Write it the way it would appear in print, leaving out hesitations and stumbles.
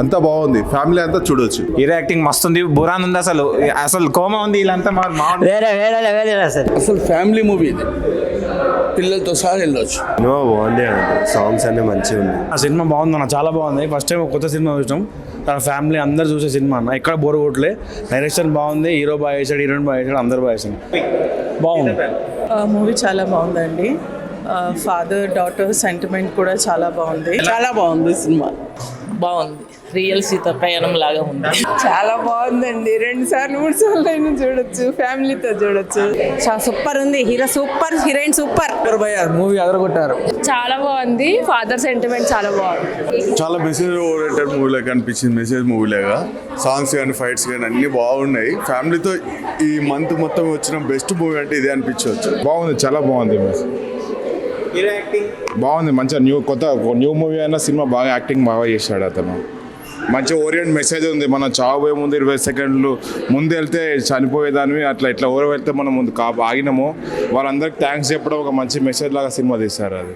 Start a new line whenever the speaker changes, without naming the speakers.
అంతా బాగుంది, ఫ్యామిలీ అంతా చూడొచ్చు.
హీరో యాక్టింగ్ మస్తు ఉంది, బురాన్ ఉంది, అసలు అసలు కోమ ఉంది, వీళ్ళంతా
వేరే
అసలు ఫ్యామిలీ మూవీ ఇది, పిల్లలతో సహా వెళ్ళొచ్చు.
బాగుంది, సాంగ్స్ అన్నీ మంచిగా ఉన్నాయి.
ఆ సినిమా బాగుంది అన్న, చాలా బాగుంది. ఫస్ట్ టైం కొత్త సినిమా చూసినాం, ఫ్యామిలీ అందరు చూసే సినిమా అన్న, ఎక్కడ బోర్ కొట్టలే. డైరెక్షన్ బాగుంది, హీరో బాగా వేసాడు, హీరోయిన్ బాగా వేసాడు, అందరు బాగా వేసాడు, బాగుంది.
మూవీ చాలా బాగుందండి. ఫాదర్ డాటర్ సెంటిమెంట్ కూడా చాలా బాగుంది.
చాలా బాగుంది సినిమా,
బాగుంది. రియల్ సీత ప్రయాణం లాగా ఉంది.
చాలా బాగుందండి, 2 సార్లు 3 సార్లు అయినా చూడొచ్చు, ఫ్యామిలీతో చూడొచ్చు.
సూపర్ ఉంది, hero super, heroine super.
Movie అదరగొట్టారు.
చాలా బాగుంది, ఫాదర్ సెంటిమెంట్ చాలా బాగుంది.
చాలా మెసేజ్ ఓరియంటెడ్ మూవీ లాగా అనిపించింది, మెసేజ్ మూవీ లాగా. సాంగ్స్ కానీ ఫైట్స్ కానీ అన్ని బాగున్నాయి. ఫ్యామిలీతో ఈ మంత్ మొత్తం వచ్చిన బెస్ట్ మూవీ అంటే ఇదే అనిపించవచ్చు.
బాగుంది, చాలా బాగుంది.
హీరో యాక్టింగ్
బాగుంది, మంచిగా న్యూ మూవీ అయినా సినిమా బాగా యాక్టింగ్ బాగా చేశాడు అతను. మంచి ఓరియంట్ మెసేజ్ ఉంది. మనం చావబోయే ముందు 20 సెకండ్లు ముందు వెళ్తే చనిపోయేదానివి, ఇట్లా ఎవరు వెళ్తే మనం ముందు ఆగినామో వాళ్ళందరికీ థ్యాంక్స్ చెప్పడం ఒక మంచి మెసేజ్ లాగా సినిమా తీశారు అది.